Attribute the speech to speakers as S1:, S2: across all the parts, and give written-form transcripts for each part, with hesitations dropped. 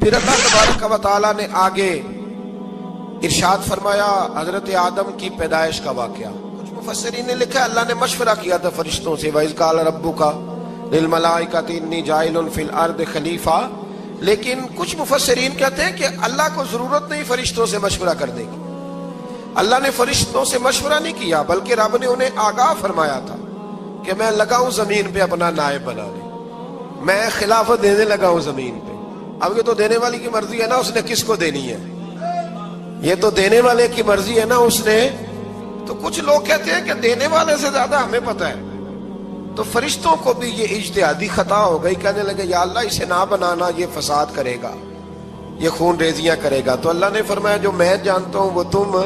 S1: پھر اللہ تبارک و تعالیٰ نے آگے ارشاد فرمایا حضرت آدم کی پیدائش کا واقعہ. کچھ مفسرین نے لکھا اللہ نے مشورہ کیا تھا فرشتوں سے وَإِذْ قَالَ رَبُّكَ لِلْمَلَائِكَةِ إِنِّي جَاعِلٌ فِي الْأَرْضِ خَلِيفَةً. لیکن کچھ مفسرین کہتے ہیں کہ اللہ کو ضرورت نہیں فرشتوں سے مشورہ کرنے کی. اللہ نے فرشتوں سے مشورہ نہیں کیا بلکہ رب نے انہیں آگاہ فرمایا تھا کہ میں لگا ہوں زمین پہ اپنا نائب بنانے, میں خلافت دینے لگا ہوں زمین پہ. اب یہ تو دینے والی کی مرضی ہے نا اس نے کس کو دینی ہے, یہ تو دینے والے کی مرضی ہے نا اس نے. تو کچھ لوگ کہتے ہیں کہ دینے والے سے زیادہ ہمیں پتہ ہے. تو فرشتوں کو بھی یہ اجتہادی خطا ہو گئی, کہنے لگے یا اللہ اسے نہ بنانا, یہ فساد کرے گا, یہ خون ریزیاں کرے گا. تو اللہ نے فرمایا جو میں جانتا ہوں وہ تم.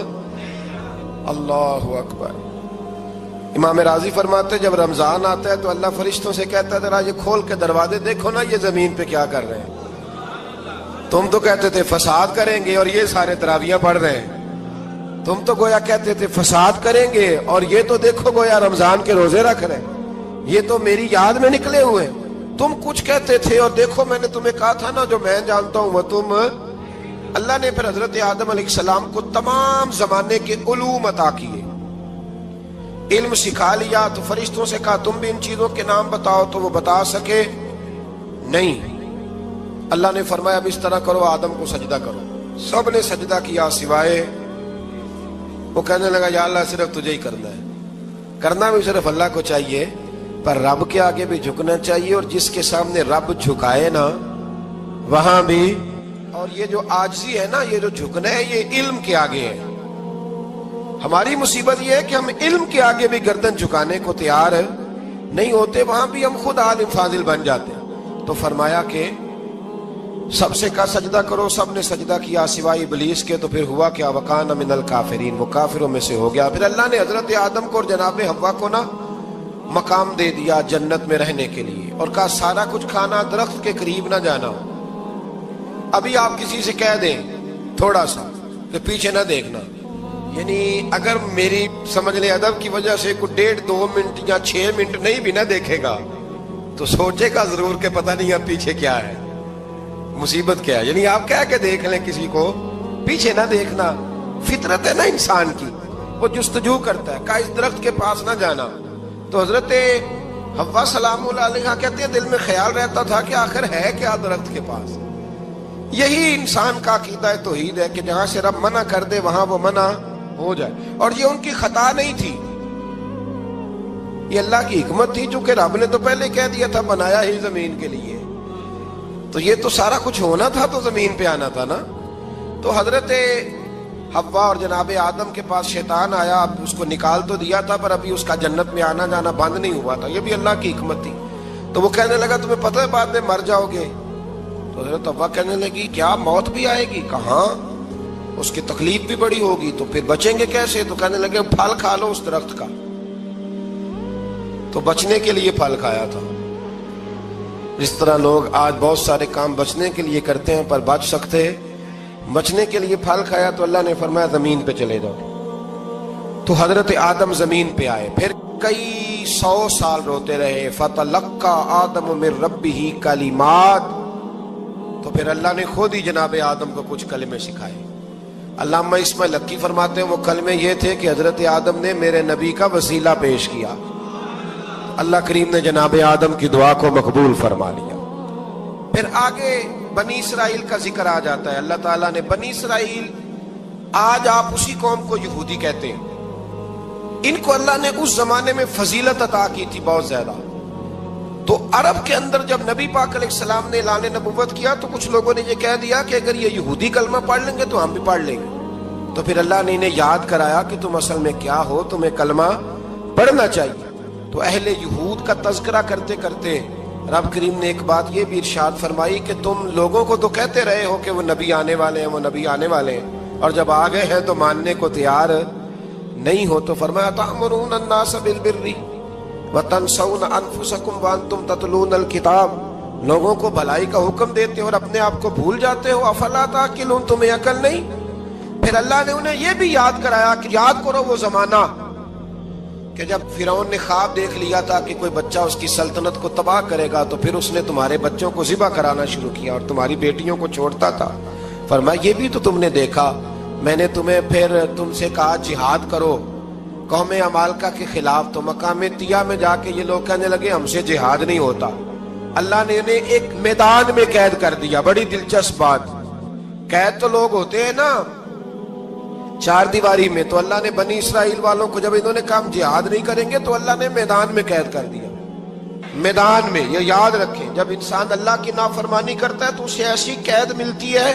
S1: اللہ اکبر. امام راضی فرماتے ہیں جب رمضان آتا ہے تو اللہ فرشتوں سے کہتا ہے ذرا یہ کھول کے دروازے دیکھو نا یہ زمین پہ کیا کر رہے ہیں. تم تو کہتے تھے فساد کریں گے اور یہ سارے تراویحاں پڑھ رہے ہیں. تم تو گویا کہتے تھے فساد کریں گے اور یہ تو دیکھو گویا رمضان کے روزے رکھ رہے ہیں, یہ تو میری یاد میں نکلے ہوئے. تم کچھ کہتے تھے اور دیکھو میں نے تمہیں کہا تھا نا جو میں جانتا ہوں وہ تم. اللہ نے پھر حضرت آدم علیہ السلام کو تمام زمانے کے علوم عطا کیے, علم سکھا لیا. تو فرشتوں سے کہا تم بھی ان چیزوں کے نام بتاؤ, تو وہ بتا سکے نہیں. اللہ نے فرمایا اب اس طرح کرو آدم کو سجدہ کرو. سب نے سجدہ کیا سوائے وہ. کہنے لگا یا اللہ صرف تجھے ہی کرنا ہے, کرنا بھی صرف اللہ کو چاہیے پر رب کے آگے بھی جھکنا چاہیے, اور جس کے سامنے رب جھکائے نا وہاں بھی. اور یہ جو عاجزی ہے نا, یہ جو جھکنا ہے یہ علم کے آگے ہے. ہماری مصیبت یہ ہے کہ ہم علم کے آگے بھی گردن جھکانے کو تیار نہیں ہوتے, وہاں بھی ہم خود عالم فاضل بن جاتے ہیں. تو فرمایا کہ سب سے کہا سجدہ کرو, سب نے سجدہ کیا سوائے ابلیس کے. تو پھر ہوا کیا وکان من الکافرین, وہ کافروں میں سے ہو گیا. پھر اللہ نے حضرت آدم کو اور جناب حوا کو نا مقام دے دیا جنت میں رہنے کے لیے, اور کہا سارا کچھ کھانا, درخت کے قریب نہ جانا. ابھی آپ کسی سے کہہ دیں تھوڑا سا کہ پیچھے نہ دیکھنا, یعنی اگر میری سمجھ لیں ادب کی وجہ سے کوئی 1.5-2 منٹ یا 6 منٹ نہیں بھی نہ دیکھے گا تو سوچے گا ضرور کہ پتہ نہیں اب پیچھے کیا ہے, مصیبت کیا ہے. یعنی آپ کہہ کے دیکھ لیں کسی کو پیچھے نہ دیکھنا, فطرت ہے نا انسان کی, وہ جستجو کرتا ہے. کہا اس درخت کے پاس نہ جانا. تو حضرت حوا سلام اللہ علیہ کہتے ہیں دل میں خیال رہتا تھا کہ آخر ہے کیا درخت کے پاس. یہی انسان کا عقیدہ توحید ہے کہ جہاں سے رب منع کر دے وہاں وہ منع ہو جائے. اور یہ ان کی خطا نہیں تھی, یہ اللہ کی حکمت تھی, چونکہ رب نے تو پہلے کہہ دیا تھا بنایا ہی زمین کے لیے, تو یہ تو سارا کچھ ہونا تھا تو زمین پہ آنا تھا نا. تو حضرت حوا اور جناب آدم کے پاس شیطان آیا, اب اس کو نکال تو دیا تھا پر ابھی اس کا جنت میں آنا جانا بند نہیں ہوا تھا, یہ بھی اللہ کی حکمت تھی. تو وہ کہنے لگا تمہیں پتہ ہے بعد میں مر جاؤ گے. تو حضرت حوا کہنے لگی کیا موت بھی آئے گی؟ کہاں, اس کی تکلیف بھی بڑی ہوگی, تو پھر بچیں گے کیسے؟ تو کہنے لگے پھل کھا لو اس درخت کا. تو بچنے کے لیے پھل کھایا تھا. جس طرح لوگ آج بہت سارے کام بچنے کے لیے کرتے ہیں پر بچ سکتے, بچنے کے لیے پھل کھایا. تو اللہ نے فرمایا زمین پہ چلے جاؤ. تو حضرت آدم زمین پہ آئے, پھر کئی 100 سال روتے رہے. فَتَلَقَّى آدَمُ مِن رَبِّهِ کَلِمَاتٍ. تو پھر اللہ نے خود ہی جناب آدم کو کچھ کلمے سکھائے. علامہ اسماعیل حقی فرماتے ہیں وہ کلمے یہ تھے کہ حضرت آدم نے میرے نبی کا وسیلہ پیش کیا, اللہ کریم نے جناب آدم کی دعا کو مقبول فرما لیا. پھر آگے بنی اسرائیل کا ذکر آ جاتا ہے. اللہ تعالیٰ نے بنی اسرائیل, آج آپ اسی قوم کو یہودی کہتے ہیں, ان کو اللہ نے اس زمانے میں فضیلت عطا کی تھی بہت زیادہ. تو عرب کے اندر جب نبی پاک علیہ السلام نے اعلان نبوت کیا تو کچھ لوگوں نے یہ کہہ دیا کہ اگر یہ یہودی کلمہ پڑھ لیں گے تو ہم بھی پڑھ لیں گے. تو پھر اللہ نے انہیں یاد کرایا کہ تم اصل میں کیا ہو, تمہیں کلمہ پڑھنا چاہیے. تو اہل یہود کا تذکرہ کرتے کرتے رب کریم نے ایک بات یہ بھی ارشاد فرمائی کہ تم لوگوں کو تو کہتے رہے ہو کہ وہ نبی آنے والے ہیں, وہ نبی آنے والے ہیں, اور جب آ گئے ہیں تو ماننے کو تیار نہیں ہو. تو فرمایا تأمرون الناس بالبر وتنسون انفسکم وانتم تتلون الکتاب, لوگوں کو بھلائی کا حکم دیتے ہو اور اپنے آپ کو بھول جاتے ہو. افلا تعقلون, تمہیں عقل نہیں؟ پھر اللہ نے انہیں یہ بھی یاد کرایا کہ یاد کرو وہ زمانہ کہ جب فرعون نے خواب دیکھ لیا تھا کہ کوئی بچہ اس کی سلطنت کو تباہ کرے گا، تو پھر اس نے تمہارے بچوں کو ذبح کرانا شروع کیا اور تمہاری بیٹیوں کو چھوڑتا تھا۔ فرمایا یہ بھی تو تم نے دیکھا، میں نے تمہیں پھر تم سے کہا جہاد کرو قوم عمالقہ کے خلاف، تو مقام طیہ میں جا کے یہ لوگ کہنے لگے ہم سے جہاد نہیں ہوتا۔ اللہ نے انہیں ایک میدان میں قید کر دیا۔ بڑی دلچسپ بات، قید تو لوگ ہوتے ہیں نا چار دیواری میں، تو اللہ نے بنی اسرائیل والوں کو جب انہوں نے کہا ہم جہاد نہیں کریں گے تو اللہ نے میدان میں قید کر دیا۔ میدان میں، یہ یاد رکھیں، جب انسان اللہ کی نافرمانی کرتا ہے تو اسے ایسی قید ملتی ہے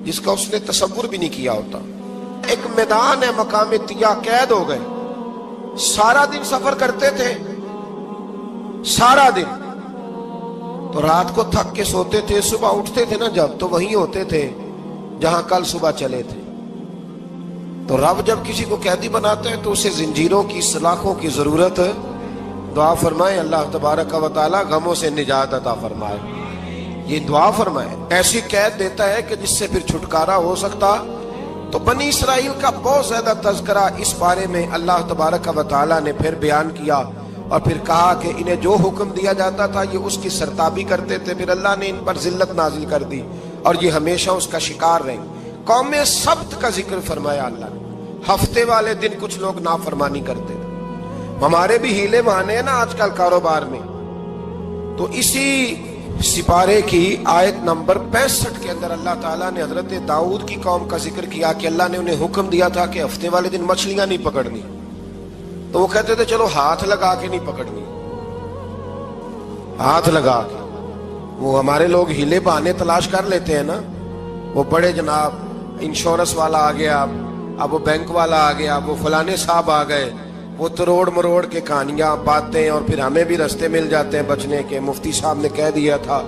S1: جس کا اس نے تصور بھی نہیں کیا ہوتا۔ ایک میدان ہے مقام طیہ، قید ہو گئے، سارا دن سفر کرتے تھے، سارا دن، تو رات کو تھک کے سوتے تھے، صبح اٹھتے تھے نا جب، تو وہیں ہوتے تھے جہاں کل صبح چلے تھے۔ تو رب جب کسی کو قیدی بناتے ہیں تو اسے زنجیروں کی، سلاخوں کی ضرورت ہے۔ دعا فرمائے اللہ تبارک و تعالی غموں سے نجات عطا فرمائے، یہ دعا فرمائے۔ ایسی قید دیتا ہے کہ جس سے پھر چھٹکارا ہو سکتا۔ تو بنی اسرائیل کا بہت زیادہ تذکرہ اس بارے میں اللہ تبارک و تعالی نے پھر بیان کیا، اور پھر کہا کہ انہیں جو حکم دیا جاتا تھا یہ اس کی سرتابی کرتے تھے، پھر اللہ نے ان پر ذلت نازل کر دی اور یہ ہمیشہ اس کا شکار رہے۔ قوم سبت کا ذکر فرمایا اللہ نے، ہفتے والے دن کچھ لوگ نافرمانی کرتے تھے۔ ہمارے بھی ہیلے بہانے ہیں نا آج کل کاروبار میں، تو اسی سپارے کی آیت نمبر 65 کے اندر اللہ تعالیٰ نے حضرت داؤد کی قوم کا ذکر کیا کہ اللہ نے انہیں حکم دیا تھا کہ ہفتے والے دن مچھلیاں نہیں پکڑنی، تو وہ کہتے تھے چلو ہاتھ لگا کے نہیں پکڑنی، ہاتھ لگا کے۔ وہ ہمارے لوگ ہیلے بہانے تلاش کر لیتے ہیں نا، وہ بڑے جناب انشورنس والا آ گیا، اب وہ بینک والا آ گیا، وہ فلانے صاحب آ گئے، وہ تروڑ مروڑ کے کہانیاں باتیں، اور پھر ہمیں بھی رستے مل جاتے ہیں بچنے کے۔ مفتی صاحب نے کہہ دیا تھا،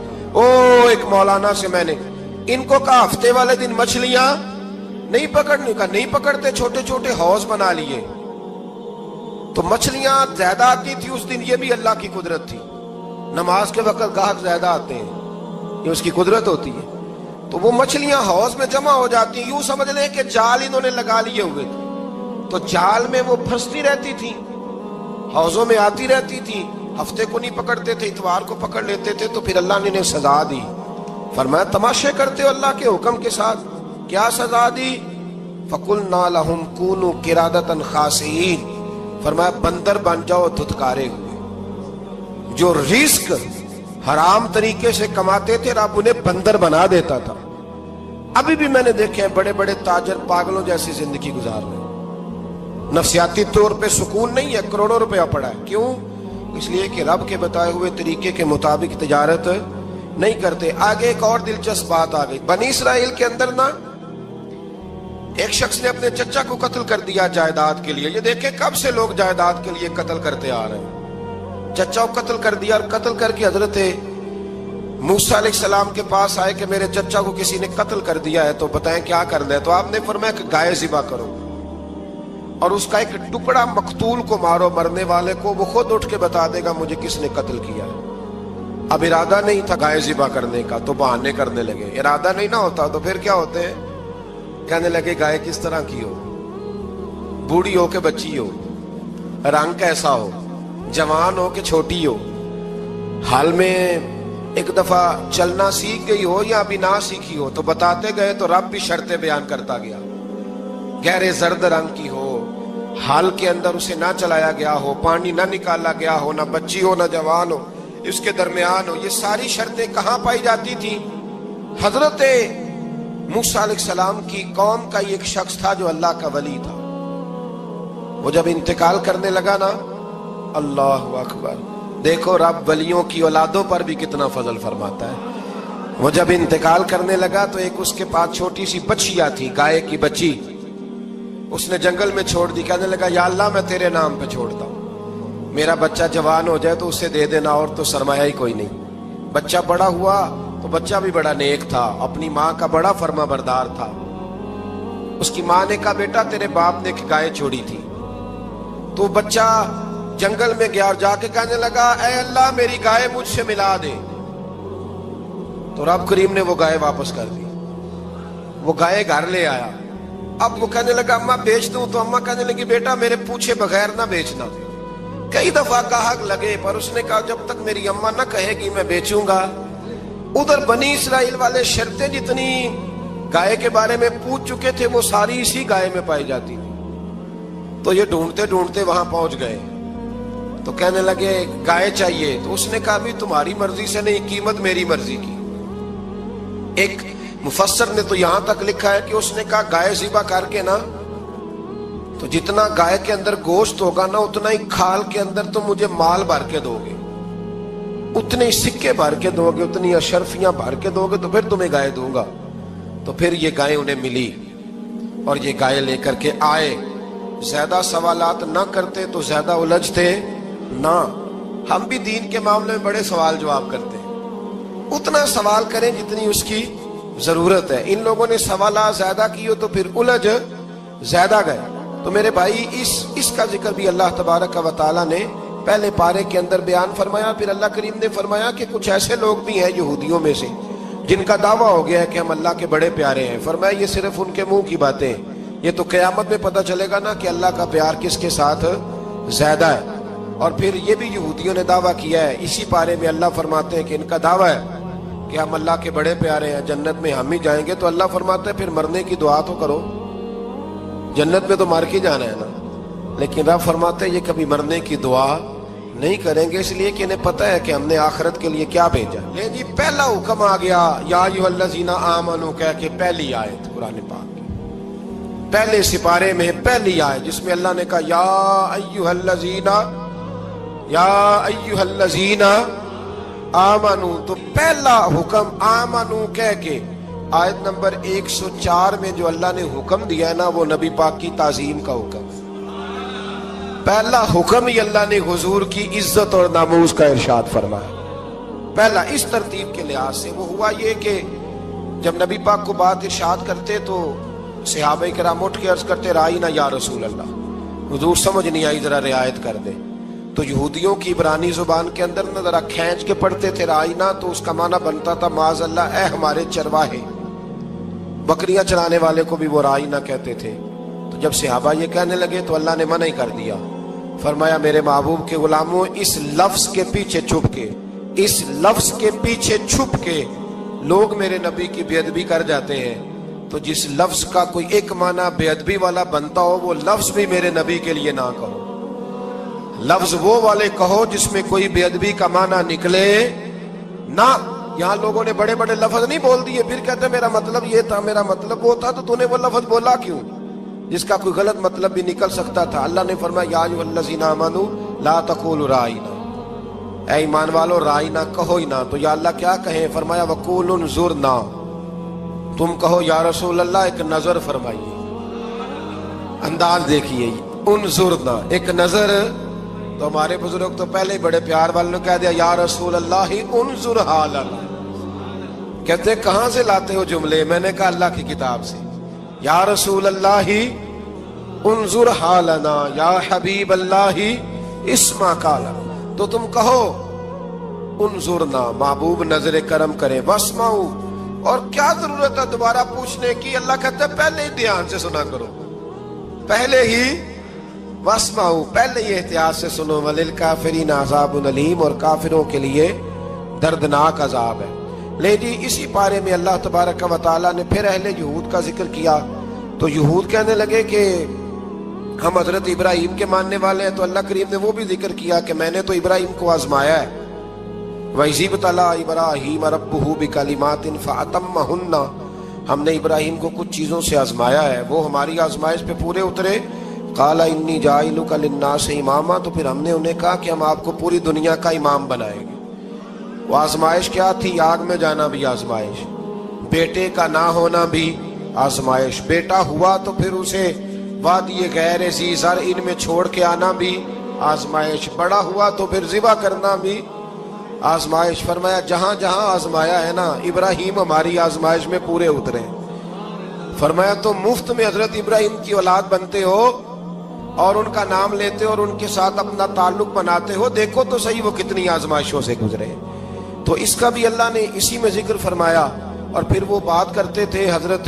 S1: ایک مولانا سے میں نے ان کو کہا ہفتے والے دن مچھلیاں نہیں پکڑنے کا، نہیں پکڑتے، چھوٹے چھوٹے حوض بنا لیے، تو مچھلیاں زیادہ آتی تھی اس دن۔ یہ بھی اللہ کی قدرت تھی، نماز کے وقت گاہک زیادہ آتے ہیں، یہ اس کی قدرت ہوتی ہے۔ تو وہ مچھلیاں حوض میں جمع ہو جاتی ہیں، یوں سمجھ لیں کہ جال انہوں نے لگا لیے ہوئے تھے، تو جال میں وہ پھنستی رہتی تھی، حوضوں میں آتی رہتی تھی۔ ہفتے کو نہیں پکڑتے تھے، اتوار کو پکڑ لیتے تھے، تو پھر اللہ نے انہیں سزا دی۔ فرمایا تماشے کرتے ہو اللہ کے حکم کے ساتھ؟ کیا سزا دی؟ فَقُلْنَا لَهُمْ كُونُوا قِرَادَةً خَاسِئِينَ، فرمایا بندر بن جاؤ دھتکارے ہوئے۔ جو رزق حرام طریقے سے کماتے تھے رب انہیں بندر بنا دیتا تھا۔ ابھی بھی میں نے دیکھے بڑے بڑے تاجر پاگلوں جیسی زندگی گزار رہے ہیں، نفسیاتی طور پہ سکون نہیں ہے، کروڑوں روپیہ پڑا ہے۔ کیوں؟ اس لیے کہ رب کے بتائے ہوئے طریقے کے مطابق تجارت نہیں کرتے۔ آگے ایک اور دلچسپ بات آ گئی، بنی اسرائیل کے اندر نا ایک شخص نے اپنے چچا کو قتل کر دیا جائیداد کے لیے۔ یہ دیکھیں کب سے لوگ جائیداد کے لیے قتل کرتے آ رہے ہیں۔ چچا کو قتل کر دیا، اور قتل کر کے حضرت موسیٰ علیہ السلام کے پاس آئے کہ میرے چچا کو کسی نے قتل کر دیا ہے، تو بتائیں کیا کرنا ہے؟ تو آپ نے فرمایا کہ گائے ذبح کرو، اور اس کا ایک ٹکڑا مقتول کو مارو، مرنے والے کو، وہ خود اٹھ کے بتا دے گا مجھے کس نے قتل کیا ہے۔ اب ارادہ نہیں تھا گائے ذبح کرنے کا، تو بہانے کرنے لگے۔ ارادہ نہیں نہ ہوتا تو پھر کیا ہوتے ہیں؟ کہنے لگے گائے کس طرح کی ہو، بوڑھی ہو کہ بچی ہو، رنگ کیسا ہو، جوان ہو کہ چھوٹی ہو، حال میں ایک دفعہ چلنا سیکھ گئی ہو یا ابھی نہ سیکھی ہو۔ تو بتاتے گئے تو رب بھی شرطیں بیان کرتا گیا، گہرے زرد رنگ کی ہو، حال کے اندر اسے نہ چلایا گیا ہو، پانی نہ نکالا گیا ہو، نہ بچی ہو نہ جوان ہو، اس کے درمیان ہو۔ یہ ساری شرطیں کہاں پائی جاتی تھی؟ حضرت موسیٰ علیہ السلام کی قوم کا ایک شخص تھا جو اللہ کا ولی تھا۔ وہ جب انتقال کرنے لگا نا، اللہ اکبر، دیکھو رب ولیوں کی اولادوں پر بھی کتنا فضل فرماتا ہے۔ وہ جب انتقال کرنے لگا تو ایک اس کے پاس چھوٹی سی بچیا تھی، گائے کی بچی، اس نے جنگل میں چھوڑ دی۔ کہنے لگا یا اللہ میں تیرے نام پہ چھوڑتا ہوں، میرا بچہ جوان ہو جائے تو اسے دے دینا، اور تو سرمایہ ہی کوئی نہیں۔ بچہ بڑا ہوا تو بچہ بھی بڑا نیک تھا، اپنی ماں کا بڑا فرما بردار تھا۔ اس کی ماں نے کہا بیٹا تیرے باپ نے ایک گائے چھوڑی تھی، تو بچہ جنگل میں گیا اور جا کے کہنے لگا اے اللہ میری گائے مجھ سے ملا دے۔ تو رب کریم نے وہ گائے واپس کر دی۔ وہ گائے گھر لے آیا، اب وہ کہنے لگا اما بیچ دوں، تو اما کہنے لگی بیٹا میرے پوچھے بغیر نہ بیچنا۔ کئی دفعہ گاہک لگے پر اس نے کہا جب تک میری اما نہ کہے گی میں بیچوں گا۔ ادھر بنی اسرائیل والے شرطیں جتنی گائے کے بارے میں پوچھ چکے تھے وہ ساری اسی گائے میں پائی جاتی تھی، تو یہ ڈھونڈتے ڈھونڈتے وہاں پہنچ گئے، تو کہنے لگے گائے چاہیے، تو اس نے کہا بھی تمہاری مرضی سے نہیں، قیمت میری مرضی کی۔ ایک مفسر نے تو یہاں تک لکھا ہے کہ اس نے کہا گائے ذبح کر کے نا، تو جتنا گائے کے اندر گوشت ہوگا نا اتنا ہی کھال کے اندر تم مجھے مال بھر کے دو گے، اتنے سکے بھر کے دو گے، اتنی اشرفیاں بھر کے دو گے تو پھر تمہیں گائے دوں گا۔ تو پھر یہ گائے انہیں ملی اور یہ گائے لے کر کے آئے۔ زیادہ سوالات نہ کرتے تو زیادہ الجھتے نہ۔ ہم بھی دین کے معاملے میں بڑے سوال جواب کرتے ہیں، اتنا سوال کریں جتنی اس کی ضرورت ہے۔ ان لوگوں نے سوالات زیادہ کیے تو پھر الجھ زیادہ گئے۔ تو میرے بھائی اس کا ذکر بھی اللہ تبارک و تعالیٰ نے پہلے پارے کے اندر بیان فرمایا۔ پھر اللہ کریم نے فرمایا کہ کچھ ایسے لوگ بھی ہیں یہودیوں میں سے جن کا دعویٰ ہو گیا ہے کہ ہم اللہ کے بڑے پیارے ہیں۔ فرمایا یہ صرف ان کے منہ کی باتیں ہیں، یہ تو قیامت میں پتہ چلے گا نا کہ اللہ کا پیار کس کے ساتھ زیادہ ہے۔ اور پھر یہ بھی یہودیوں نے دعویٰ کیا ہے، اسی پارے میں اللہ فرماتے ہیں کہ ان کا دعویٰ ہے کہ ہم اللہ کے بڑے پیارے ہیں، جنت میں ہم ہی جائیں گے۔ تو اللہ فرماتا ہے پھر مرنے کی دعا تو کرو، جنت میں تو مر کے جانا ہے نا۔ لیکن رب فرماتے ہیں یہ کبھی مرنے کی دعا نہیں کریں گے، اس لیے کہ انہیں پتہ ہے کہ ہم نے آخرت کے لیے کیا بھیجا۔ لیکن جی پہلا حکم آ گیا یا ایھا الذین آمنوا کہہ کے، پہلی آیت قرآن پاک کی پہلے سپارے میں پہلی آیت جس میں اللہ نے کہا یا ایھا الذین آمنوا، تو پہلا حکم آمنوا کہہ کے آیت نمبر 104 میں جو اللہ نے حکم دیا ہے نا وہ نبی پاک کی تعظیم کا حکم۔ پہلا حکم ہی اللہ نے حضور کی عزت اور ناموس کا ارشاد فرمایا۔ پہلا اس ترتیب کے لحاظ سے وہ ہوا یہ کہ جب نبی پاک کو بات ارشاد کرتے تو صحابہ کرام اٹھ کے عرض کرتے رائینا یا رسول اللہ، حضور سمجھ نہیں آئی ذرا رعایت کر دے۔ تو یہودیوں کی عبرانی زبان کے اندر نہ ذرا کھینچ کے پڑھتے تھے رائینا، تو اس کا معنی بنتا تھا معاذ اللہ اے ہمارے چرواہے، بکریاں چرانے والے کو بھی وہ رائینا کہتے تھے۔ تو جب صحابہ یہ کہنے لگے تو اللہ نے منع کر دیا، فرمایا میرے محبوب کے غلاموں اس لفظ کے پیچھے چھپ کے، اس لفظ کے پیچھے چھپ کے لوگ میرے نبی کی بے ادبی کر جاتے ہیں، تو جس لفظ کا کوئی ایک معنی بے ادبی والا بنتا ہو وہ لفظ بھی میرے نبی کے لیے نہ کہو، لفظ وہ والے کہو جس میں کوئی بے ادبی کا معنی نکلے نہ۔ یہاں لوگوں نے بڑے بڑے لفظ نہیں بول دیے پھر کہتے میرا مطلب یہ تھا، میرا مطلب وہ تھا، تو تو نے وہ لفظ بولا کیوں جس کا کوئی غلط مطلب بھی نکل سکتا تھا۔ اللہ نے فرمایا یا ایھا الذین آمنوا لا تقولوا رائینا، اے ایمان والو رائینا کہو ہی نہ۔ تو یا اللہ کیا کہیں؟ فرمایا وقولوا انظرنا، تم کہو یا رسول اللہ ایک نظر فرمائیے، انداز دیکھیے، انظرنا ایک نظر۔ تو ہمارے بزرگ تو پہلے بڑے پیار والوں نے کہہ دیا یا رسول اللہ انظر حالنا، کہتے کہاں سے لاتے ہو جملے؟ میں نے کہا اللہ کی کتاب سے، یا رسول اللہ انظر حالنا یا حبیب اللہ اسمع قالنا، تو تم کہو انظرنا محبوب نظر کرم کرے، واسمعوا، اور کیا ضرورت ہے دوبارہ پوچھنے کی؟ اللہ کہتا ہے پہلے ہی دھیان سے سنا کرو، پہلے ہی واسمعوا، پہلے ہی احتیاط سے سنو، وللکافرین عذاب علیم، اور کافروں کے لیے دردناک عذاب ہے۔ لے جی اسی پارے میں اللہ تبارک و تعالیٰ نے پھر اہل یہود کا ذکر کیا، تو یہود کہنے لگے کہ ہم حضرت ابراہیم کے ماننے والے ہیں، تو اللہ کریم نے وہ بھی ذکر کیا کہ میں نے تو ابراہیم کو آزمایا ہے، وَإِذِ ابْتَلَىٰ إِبْرَاهِيمَ رَبُّهُ بِكَلِمَاتٍ فَأَتَمَّهُنَّ، ہم نے ابراہیم کو کچھ چیزوں سے آزمایا ہے، وہ ہماری آزمائش پہ پورے اترے۔ قَالَ إِنِّي جَاعِلُكَ لِلنَّاسِ إِمَامًا، تو پھر ہم نے انہیں کہا کہ ہم آپ کو پوری دنیا کا امام بنائیں گے۔ وہ آزمائش کیا تھی؟ آگ میں جانا بھی آزمائش، بیٹے کا نہ ہونا بھی آزمائش، بیٹا ہوا تو پھر اسے وادی غیر ذی زرع میں چھوڑ کے آنا بھی آزمائش، بڑا ہوا تو پھر ذبح کرنا بھی آزمائش۔ فرمایا جہاں جہاں آزمایا ہے نا ابراہیم ہماری آزمائش میں پورے اترے۔ فرمایا تو مفت میں حضرت ابراہیم کی اولاد بنتے ہو اور ان کا نام لیتے اور ان کے ساتھ اپنا تعلق بناتے ہو، دیکھو تو صحیح وہ کتنی آزمائشوں سے گزرے۔ تو اس کا بھی اللہ نے اسی میں ذکر فرمایا۔ اور پھر وہ بات کرتے تھے حضرت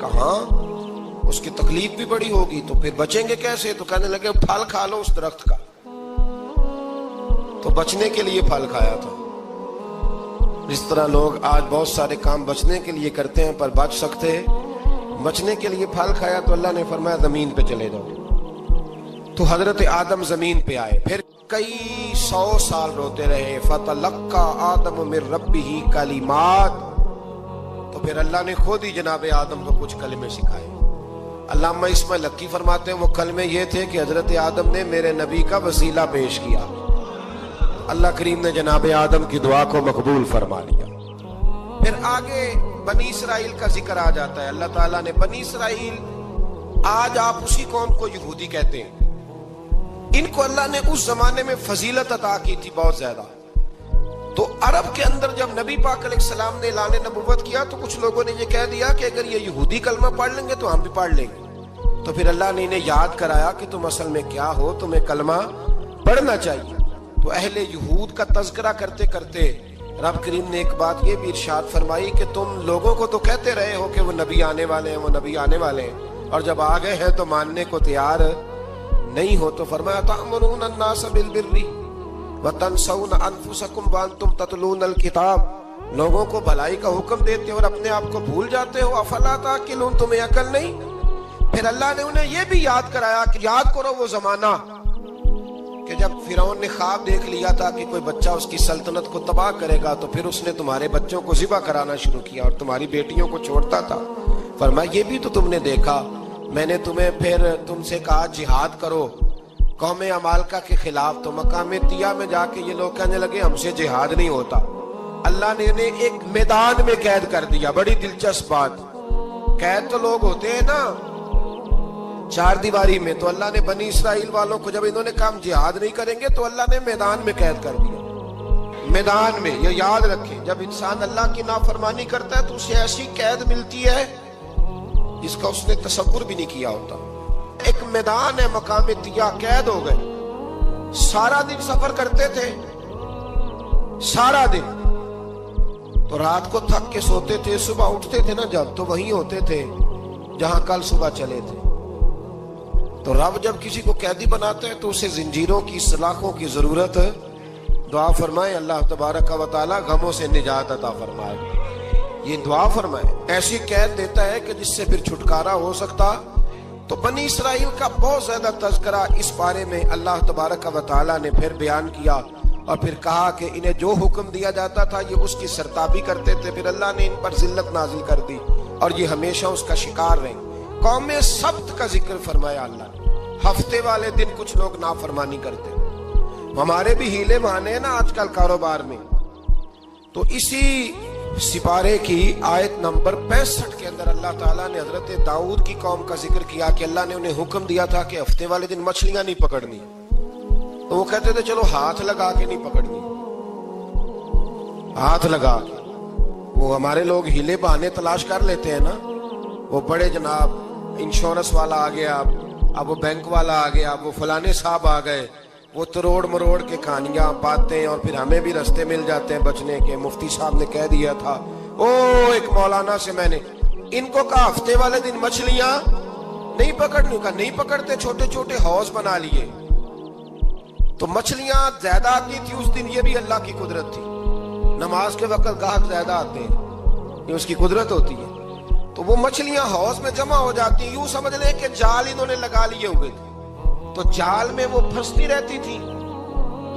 S1: کہاں، اس کی تکلیف بھی بڑی ہوگی، تو پھر بچیں گے کیسے؟ تو کہنے لگے پھل کھا لو اس درخت کا، تو بچنے کے لیے پھل کھایا تھا۔ جس طرح لوگ آج بہت سارے کام بچنے کے لیے کرتے ہیں پر بچ سکتے، بچنے کے لیے پھل کھایا تو اللہ نے فرمایا زمین پہ چلے جاؤ۔ تو حضرت آدم زمین پہ آئے، پھر کئی 100 سال روتے رہے۔ فَتَلَقَّى آدَمُ مِن رَبِّهِ کلمات، تو پھر اللہ نے خود ہی جناب آدم کو کچھ کلمے سکھائے۔ علامہ اسماعیل حقی فرماتے ہیں وہ کلمے یہ تھے کہ حضرت آدم نے میرے نبی کا وسیلہ پیش کیا، اللہ کریم نے جناب آدم کی دعا کو مقبول فرما لیا۔ پھر آگے بنی اسرائیل کا ذکر آ جاتا ہے۔ اللہ تعالیٰ نے بنی اسرائیل، آج آپ اسی قوم کو یہودی کہتے ہیں، ان کو اللہ نے اس زمانے میں فضیلت عطا کی تھی بہت زیادہ۔ تو عرب کے اندر جب نبی پاک علیہ السلام نے اعلان نبوت کیا تو کچھ لوگوں نے یہ کہہ دیا کہ اگر یہ یہودی کلمہ پڑھ لیں گے تو ہم بھی پڑھ لیں گے۔ تو پھر اللہ نے انہیں یاد کرایا کہ تم اصل میں کیا ہو، تمہیں کلمہ پڑھنا چاہیے۔ تو اہل یہود کا تذکرہ کرتے کرتے رب کریم نے ایک بات یہ بھی ارشاد فرمائی کہ تم لوگوں کو تو کہتے رہے ہو کہ وہ نبی آنے والے ہیں، وہ نبی آنے والے ہیں، اور جب آ گئے ہیں تو ماننے کو تیار نہیں ہو۔ تو فرمایا تأمرون الناس بالبر وتنسون انفسکم وانتم تتلون الکتاب، لوگوں کو بھلائی کا حکم دیتے ہو اور اپنے آپ کو بھول جاتے ہو۔ افلا تعقلون، تمہیں عقل نہیں؟ پھر اللہ نے انہیں یہ بھی یاد کرایا کہ یاد کرو وہ زمانہ کہ جب فرعون نے خواب دیکھ لیا تھا کہ کوئی بچہ اس کی سلطنت کو تباہ کرے گا، تو پھر اس نے تمہارے بچوں کو ذبح کرانا شروع کیا اور تمہاری بیٹیوں کو چھوڑتا تھا۔ فرمایا یہ بھی تو تم نے دیکھا، میں نے تمہیں پھر تم سے کہا جہاد کرو قوم عمالقہ کے خلاف، تو مقام طیہ میں جا کے یہ لوگ کہنے لگے ہم سے جہاد نہیں ہوتا۔ اللہ نے انہیں ایک میدان میں قید کر دیا۔ بڑی دلچسپ بات، قید تو لوگ ہوتے ہیں نا چار دیواری میں، تو اللہ نے بنی اسرائیل والوں کو جب انہوں نے کہا ہم جہاد نہیں کریں گے تو اللہ نے میدان میں قید کر دیا۔ میدان میں، یہ یاد رکھیں، جب انسان اللہ کی نافرمانی کرتا ہے تو اسے ایسی قید ملتی ہے جس کا اس نے تصور بھی نہیں کیا ہوتا۔ ایک میدان ہے مقام طیہ، قید ہو گئے، سارا دن سفر کرتے تھے، سارا دن، تو رات کو تھک کے سوتے تھے، صبح اٹھتے تھے نا جب، تو وہیں ہوتے تھے جہاں کل صبح چلے تھے۔ تو رب جب کسی کو قیدی بناتے ہیں تو اسے زنجیروں کی، سلاخوں کی ضرورت ہے۔ دعا فرمائے اللہ تبارک و تعالی غموں سے نجات عطا فرمائے، یہ دعا فرمائے۔ ایسی قید دیتا ہے کہ جس سے پھر چھٹکارا ہو سکتا۔ تو بنی اسرائیل کا بہت زیادہ تذکرہ اس بارے میں اللہ تبارک و تعالی نے پھر بیان کیا، اور پھر کہا کہ انہیں جو حکم دیا جاتا تھا یہ اس کی سرتابی کرتے تھے، پھر اللہ نے ان پر ذلت نازل کر دی اور یہ ہمیشہ اس کا شکار رہے۔ قوم سبت کا ذکر فرمایا اللہ نے، ہفتے والے دن کچھ لوگ نافرمانی کرتے، ہمارے بھی ہیلے بہانے ہیں نا آج کل کاروبار میں۔ تو اسی سپارے کی آیت نمبر 65 کے اندر اللہ تعالیٰ نے حضرت داؤد کی قوم کا ذکر کیا کہ اللہ نے انہیں حکم دیا تھا کہ ہفتے والے دن مچھلیاں نہیں پکڑنی، تو وہ کہتے تھے چلو ہاتھ لگا کے نہیں پکڑنی، ہاتھ لگا کے۔ وہ ہمارے لوگ ہیلے بہانے تلاش کر لیتے ہیں نا، وہ بڑے جناب انشورنس والا آ گیا، اب وہ بینک والا آ گیا، اب وہ فلانے صاحب آ گئے، وہ تروڑ مروڑ کے کہانیاں باتیں، اور پھر ہمیں بھی رستے مل جاتے ہیں بچنے کے۔ مفتی صاحب نے کہہ دیا تھا، ایک مولانا سے میں نے ان کو کہا ہفتے والے دن مچھلیاں نہیں پکڑنی، کہا نہیں پکڑتے، چھوٹے چھوٹے حوض بنا لیے۔ تو مچھلیاں زیادہ آتی تھی اس دن، یہ بھی اللہ کی قدرت تھی۔ نماز کے وقت گاہک زیادہ آتے ہیں، یہ اس کی قدرت ہوتی ہے۔ تو وہ مچھلیاں حوض میں جمع ہو جاتی ہیں، یوں سمجھ لیں کہ جال انہوں نے لگا لیے ہوئے تھے، تو جال میں وہ پھنستی رہتی تھی،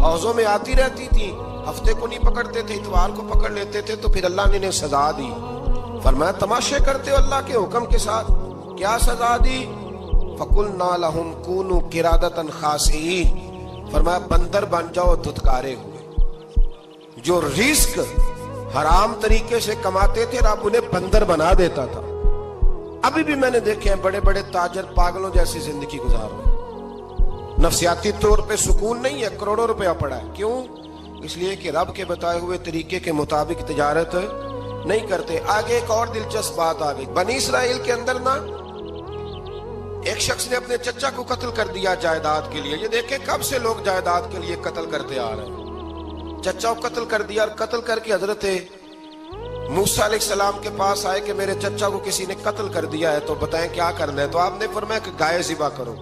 S1: حوضوں میں آتی رہتی تھی۔ ہفتے کو نہیں پکڑتے تھے، اتوار کو پکڑ لیتے تھے، تو پھر اللہ نے انہیں سزا دی۔ فرمایا تماشے کرتے ہو اللہ کے حکم کے ساتھ، کیا سزا دی؟ فَقُلْنَا لَهُمْ كُونُوا قِرَادَةً خَاسِئِينَ، فرمایا بندر بن جاؤ دھتکارے ہوئے۔ جو رزق حرام طریقے سے کماتے تھے رب انہیں بندر بنا دیتا تھا۔ ابھی بھی میں نے دیکھے ہیں بڑے بڑے تاجر پاگلوں جیسی زندگی گزار رہے ہیں، نفسیاتی طور پہ سکون نہیں ہے، کروڑوں روپیہ پڑا ہے۔ کیوں؟ اس لیے کہ رب کے بتائے ہوئے طریقے کے مطابق تجارت نہیں کرتے۔ آگے ایک اور دلچسپ بات آ گئی، بنی اسرائیل کے اندر نا ایک شخص نے اپنے چچا کو قتل کر دیا جائیداد کے لیے۔ یہ دیکھیں کب سے لوگ جائیداد کے لیے قتل کرتے آ رہے ہیں۔ چچا کو قتل کر دیا، اور قتل کر کے حضرت موسیٰ علیہ السلام کے پاس آئے کہ میرے چچا کو کسی نے قتل کر دیا ہے تو بتائیں کیا کرنا ہے. تو آپ نے فرمایا کہ گائے ذبح کرو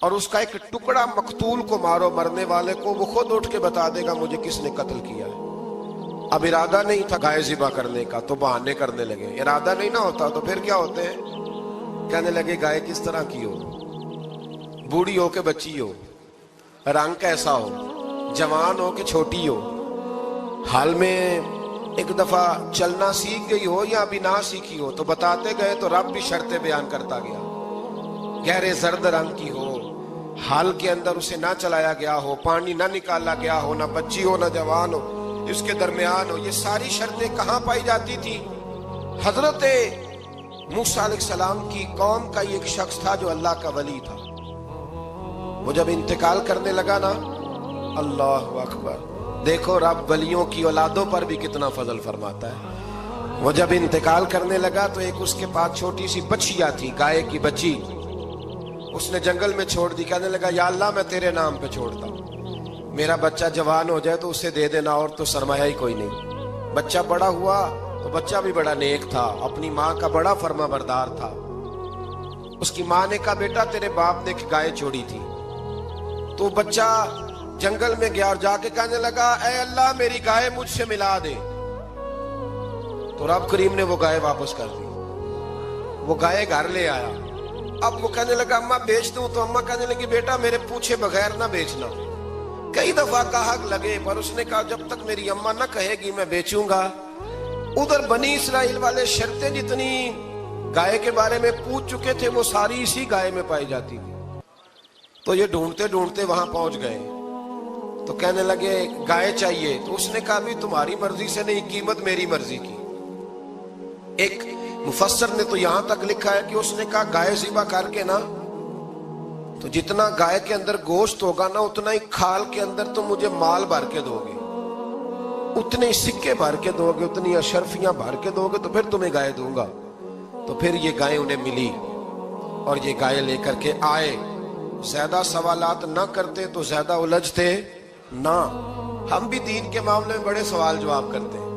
S1: اور اس کا ایک ٹکڑا مقتول کو مارو, مرنے والے کو, وہ خود اٹھ کے بتا دے گا مجھے کس نے قتل کیا ہے. اب ارادہ نہیں تھا گائے ذبح کرنے کا تو بہانے کرنے لگے. ارادہ نہیں نہ ہوتا تو پھر کیا ہوتے ہیں, کہنے لگے گائے کس طرح کی ہو, بوڑھی ہو کہ بچی ہو, رنگ کیسا ہو, جوان ہو کہ چھوٹی ہو, حال میں ایک دفعہ چلنا سیکھ گئی ہو یا ابھی نہ سیکھی ہو. تو بتاتے گئے تو رب بھی شرطیں بیان کرتا گیا. گہرے زرد رنگ کی ہو, حال کے اندر اسے نہ چلایا گیا ہو, پانی نہ نکالا گیا ہو, نہ بچی ہو نہ جوان ہو, اس کے درمیان ہو. یہ ساری شرطیں کہاں پائی جاتی تھی؟ حضرت موسیٰ علیہ السلام کی قوم کا ایک شخص تھا جو اللہ کا ولی تھا. وہ جب انتقال کرنے لگا نا, اللہ اکبر, دیکھو رب ولیوں کی اولادوں پر بھی کتنا فضل فرماتا ہے. وہ جب انتقال کرنے لگا تو ایک اس کے پاس چھوٹی سی بچیا تھی, گائے کی بچی, اس نے جنگل میں چھوڑ دی. کہنے لگا یا اللہ میں تیرے نام پہ چھوڑتا ہوں, میرا بچہ جوان ہو جائے تو اسے دے دینا, اور تو سرمایہ ہی کوئی نہیں. بچہ بڑا ہوا تو بچہ بھی بڑا نیک تھا, اپنی ماں کا بڑا فرما بردار تھا. اس کی ماں نے کہا بیٹا تیرے باپ نے ایک گائے چھوڑی تھی. تو بچہ جنگل میں گیا اور جا کے کہنے لگا اے اللہ میری گائے مجھ سے ملا دے. تو رب کریم نے وہ گائے واپس کر دی. وہ گائے گھر لے آیا. اب وہ کہنے لگا اماں بیچ دوں, تو اماں کہنے لگی بیٹا میرے پوچھے بغیر نہ بیچنا. کئی دفعہ کہا لگے پر اس نے کہا جب تک میری اماں نہ کہے گی میں بیچوں گا. ادھر بنی اسرائیل والے شرطیں جتنی گائے کے بارے میں پوچھ چکے تھے وہ ساری اسی گائے میں پائی جاتی تھی. تو یہ ڈھونڈتے ڈھونڈتے وہاں پہنچ گئے تو کہنے لگے گائے چاہیے. تو اس نے کہا بھی تمہاری مرضی سے نہیں, قیمت میری مرضی کی. ایک مفسر نے تو یہاں تک لکھا ہے کہ اس نے کہا گائے ذبح کر کے نا تو جتنا گائے کے اندر گوشت ہوگا نا اتنا ہی کھال کے اندر تم مجھے مال بھر کے دو گے, اتنے سکے بھر کے دو گے, اتنی اشرفیاں بھر کے دو گے تو پھر تمہیں گائے دوں گا. تو پھر یہ گائے انہیں ملی اور یہ گائے لے کر کے آئے. زیادہ سوالات نہ کرتے تو زیادہ الجھتے نہ. ہم بھی دین کے معاملے میں بڑے سوال جواب کرتے ہیں,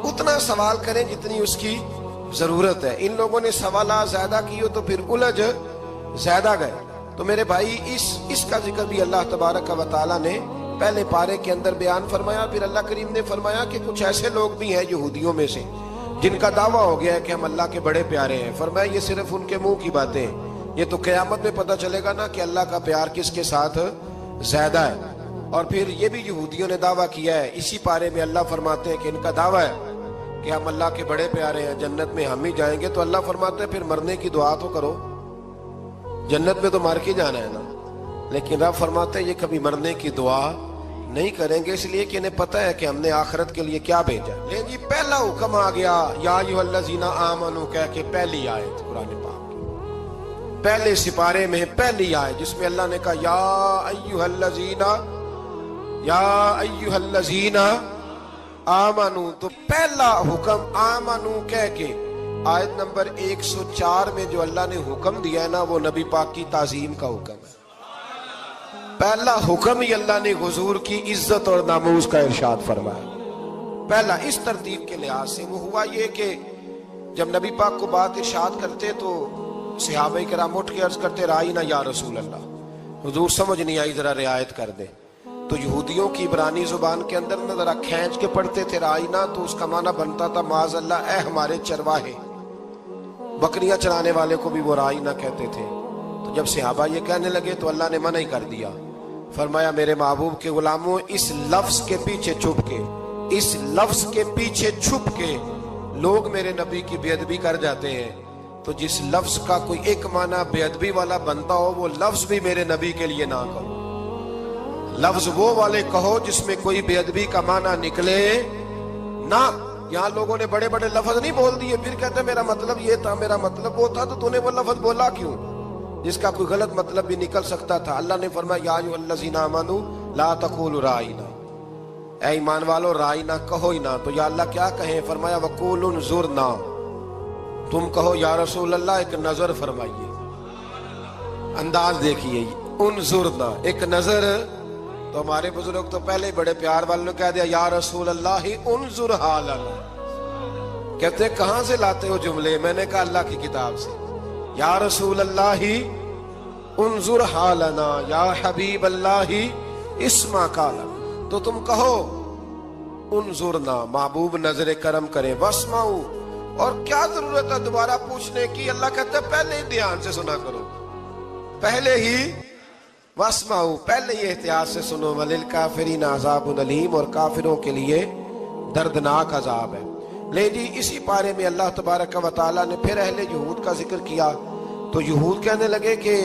S1: اتنا سوال کریں جتنی اس کی ضرورت ہے. ان لوگوں نے سوالات زیادہ کیے تو پھر الجھ زیادہ گئے. تو میرے بھائی اس کا ذکر بھی اللہ تبارک و تعالیٰ نے پہلے پارے کے اندر بیان فرمایا. پھر اللہ کریم نے فرمایا کہ کچھ ایسے لوگ بھی ہیں یہودیوں میں سے جن کا دعویٰ ہو گیا ہے کہ ہم اللہ کے بڑے پیارے ہیں. فرمایا یہ صرف ان کے منہ کی باتیں ہیں, یہ تو قیامت میں پتہ چلے گا نا کہ اللہ کا پیار کس کے ساتھ زیادہ ہے. اور پھر یہ بھی یہودیوں نے دعویٰ کیا ہے, اسی پارے میں اللہ فرماتے ہیں کہ ان کا دعویٰ ہے کہ ہم اللہ کے بڑے پیارے ہیں, جنت میں ہم ہی جائیں گے. تو اللہ فرماتے ہیں پھر مرنے کی دعا تو کرو, جنت میں تو مر کے جانا ہے نا. لیکن رب فرماتے ہیں یہ کبھی مرنے کی دعا نہیں کریں گے, اس لیے کہ انہیں پتہ ہے کہ ہم نے آخرت کے لیے کیا بھیجا. لیکن جی پہلا حکم آ گیا یا ایھا الذین آمنوا کہہ کے, پہلی آیت قرآن پاک پہلے سپارے میں پہلی آیت جس میں اللہ نے کہا یا ایھا الذین آمنوا. تو پہلا حکم آمنوا کہہ کے آیت نمبر 104 میں جو اللہ نے حکم دیا ہے نا وہ نبی پاک کی تعظیم کا حکم ہے. پہلا حکم ہی اللہ نے حضور کی عزت اور ناموس کا ارشاد فرمایا. پہلا اس ترتیب کے لحاظ سے وہ ہوا یہ کہ جب نبی پاک کو بات ارشاد کرتے تو صحابہ کرام اٹھ کے عرض کرتے رائینا یا رسول اللہ, حضور سمجھ نہیں آئی ذرا رعایت کر دیں. تو یہودیوں کی عبرانی زبان کے اندر نہ ذرا کھینچ کے پڑھتے تھے رائینا, تو اس کا معنی بنتا تھا معاذ اللہ اے ہمارے چرواہے. بکریاں چرانے والے کو بھی وہ رائینا کہتے تھے. تو جب صحابہ یہ کہنے لگے تو اللہ نے منع ہی کر دیا. فرمایا میرے محبوب کے غلاموں اس لفظ کے پیچھے چھپ کے, اس لفظ کے پیچھے چھپ کے لوگ میرے نبی کی بے ادبی کر جاتے ہیں. تو جس لفظ کا کوئی ایک معنی بے ادبی والا بنتا ہو وہ لفظ بھی میرے نبی کے لیے نہ کہو. لفظ وہ والے کہو جس میں کوئی بے ادبی کا معنی نکلے نہ. یہاں لوگوں نے بڑے بڑے لفظ نہیں بول دیے پھر کہتے میرا مطلب یہ تھا, میرا مطلب وہ تھا. تو تو نے وہ لفظ بولا کیوں جس کا کوئی غلط مطلب بھی نکل سکتا تھا؟ اللہ نے فرمایا یا ایھا الذین آمنوا لا تقولوا رائینا, اے ایمان والو رائینا کہو ہی نہ. تو یا اللہ کیا کہیں؟ فرمایا وقولوا انظرنا, تم کہو یا رسول اللہ ایک نظر فرمائیے. انداز دیکھیے, انظرنا ایک نظر. تو ہمارے بزرگ تو پہلے بڑے پیار والوں نے کہہ دیا یا رسول اللہ انظر حالنا, کہتے ہیں کہاں سے لاتے ہو جملے؟ میں نے کہا اللہ کی کتاب سے. یا رسول اللہ انظر حالنا، یا حبیب اللہ اسمع قالنا. تو تم کہو انظرنا، محبوب نظر کرم کریں، واسمعوا، اور کیا ضرورت ہے دوبارہ پوچھنے کی؟ اللہ کہتا ہے پہلے ہی دھیان سے سنا کرو، پہلے ہی واسمعوا، پہلے ہی احتیاط سے سنو. وللکافرین عذاب علیم، اور کافروں کے لیے دردناک عذاب ہے. لے جی اسی پارے میں اللہ تبارک و تعالیٰ نے پھر اہل یہود کا ذکر کیا. تو یہود کہنے لگے کہ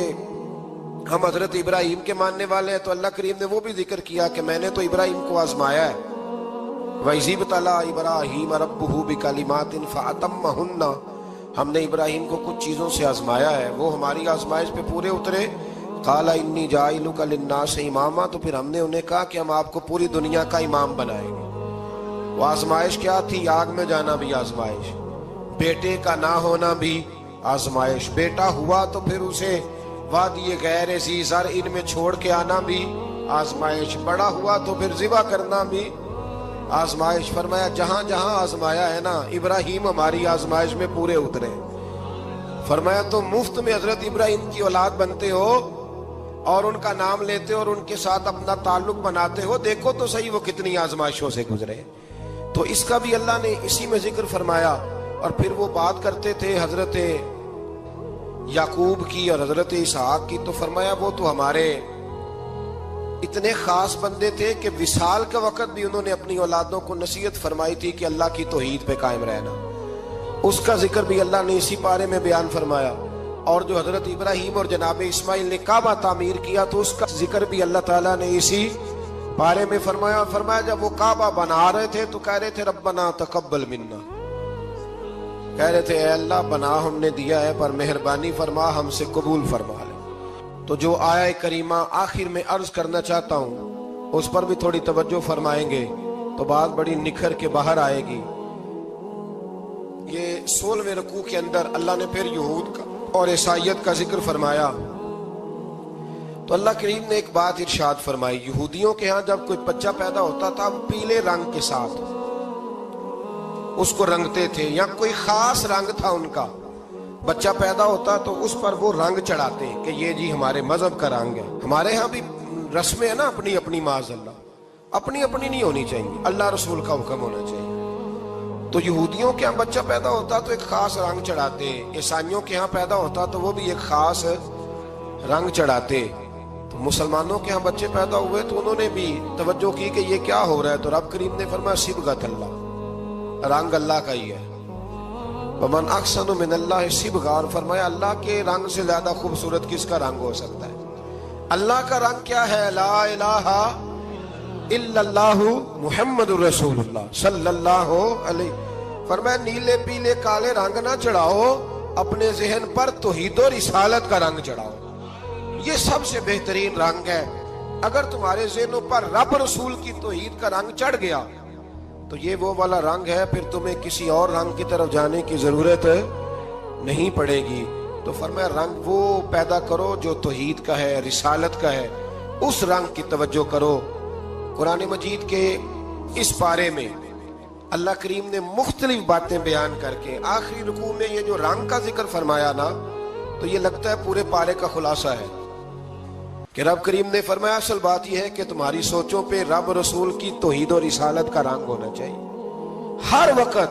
S1: ہم حضرت ابراہیم کے ماننے والے ہیں. تو اللہ کریم نے وہ بھی ذکر کیا کہ میں نے تو ابراہیم کو آزمایا ہے. وَإِذِ ابْتَلَىٰ إِبْرَاهِيمَ رَبُّهُ بِكَلِمَاتٍ فَأَتَمَّهُنَّ، ہم نے ابراہیم کو کچھ چیزوں سے آزمایا ہے، وہ ہماری آزمائش پہ پورے اترے. قَالَ إِنِّي جَاعِلُكَ لِلنَّاسِ إِمَامًا، تو پھر ہم نے انہیں کہا کہ ہم آپ کو پوری دنیا کا امام بنائیں گے. وہ آزمائش کیا تھی؟ آگ میں جانا بھی آزمائش، بیٹے کا نہ ہونا بھی آزمائش، بیٹا ہوا تو پھر اسے وادی غیر ذی زرع میں چھوڑ کے آنا بھی آزمائش، بڑا ہوا تو پھر ذبح کرنا بھی آزمائش. فرمایا جہاں جہاں آزمایا ہے نا، ابراہیم ہماری آزمائش میں پورے اترے. فرمایا تو مفت میں حضرت ابراہیم کی اولاد بنتے ہو اور ان کا نام لیتے ہو اور ان کے ساتھ اپنا تعلق بناتے ہو، دیکھو تو صحیح وہ کتنی آزمائشوں سے گزرے. تو اس کا بھی اللہ نے اسی میں ذکر فرمایا. اور پھر وہ بات کرتے تھے حضرت یعقوب کی اور حضرت اسحاق کی. تو فرمایا وہ تو ہمارے اتنے خاص بندے تھے کہ وصال کے وقت بھی انہوں نے اپنی اولادوں کو نصیحت فرمائی تھی کہ اللہ کی توحید پہ قائم رہنا. اس کا ذکر بھی اللہ نے اسی پارے میں بیان فرمایا. اور جو حضرت ابراہیم اور جناب اسماعیل نے کعبہ تعمیر کیا تو اس کا ذکر بھی اللہ تعالیٰ نے اسی پارے میں فرمایا. فرمایا جب وہ کعبہ بنا رہے تھے تو کہہ رہے تھے ربنا تقبل منا، کہہ رہے تھے اے اللہ بنا ہم نے دیا ہے پر مہربانی فرما ہم سے قبول فرما لے. تو جو آیہ کریمہ آخر میں عرض کرنا چاہتا ہوں اس پر بھی تھوڑی توجہ فرمائیں گے تو بات بڑی نکھر کے باہر آئے گی. یہ 16ویں رکوع کے اندر اللہ نے پھر یہود کا اور عیسائیت کا ذکر فرمایا. تو اللہ کریم نے ایک بات ارشاد فرمائی. یہودیوں کے ہاں جب کوئی بچہ پیدا ہوتا تھا پیلے رنگ کے ساتھ اس کو رنگتے تھے، یا کوئی خاص رنگ تھا ان کا. بچہ پیدا ہوتا تو اس پر وہ رنگ چڑھاتے کہ یہ جی ہمارے مذہب کا رنگ ہے. ہمارے ہاں بھی رسمیں ہیں نا اپنی اپنی، معاذ اللہ اپنی اپنی نہیں ہونی چاہیے، اللہ رسول کا حکم ہونا چاہیے. تو یہودیوں کے ہاں بچہ پیدا ہوتا تو ایک خاص رنگ چڑھاتے، عیسائیوں کے ہاں پیدا ہوتا تو وہ بھی ایک خاص رنگ چڑھاتے. تو مسلمانوں کے ہاں بچے پیدا ہوئے تو انہوں نے بھی توجہ کی کہ یہ کیا ہو رہا ہے. تو رب کریم نے فرمایا صبغۃ اللہ، رنگ اللہ کا ہی ہے. ومن احسن من اللہ صبغہ، فرمایا اللہ کے رنگ سے زیادہ خوبصورت کس کا رنگ ہو سکتا ہے؟ اللہ کا رنگ کیا ہے؟ لا الہ الا اللہ محمد رسول اللہ صلی اللہ علیہ. فرمایا نیلے پیلے کالے رنگ نہ چڑھاؤ، اپنے ذہن پر توحید و رسالت کا رنگ چڑھاؤ. یہ سب سے بہترین رنگ ہے. اگر تمہارے ذہنوں پر رب رسول کی توحید کا رنگ چڑھ گیا تو یہ وہ والا رنگ ہے، پھر تمہیں کسی اور رنگ کی طرف جانے کی ضرورت نہیں پڑے گی. تو فرمایا رنگ وہ پیدا کرو جو توحید کا ہے، رسالت کا ہے، اس رنگ کی توجہ کرو. قرآن مجید کے اس پارے میں اللہ کریم نے مختلف باتیں بیان کر کے آخری رکوع میں یہ جو رنگ کا ذکر فرمایا نا، تو یہ لگتا ہے پورے پارے کا خلاصہ ہے کہ رب کریم نے فرمایا اصل بات یہ ہے کہ تمہاری سوچوں پہ رب رسول کی توحید و رسالت کا رنگ ہونا چاہیے. ہر وقت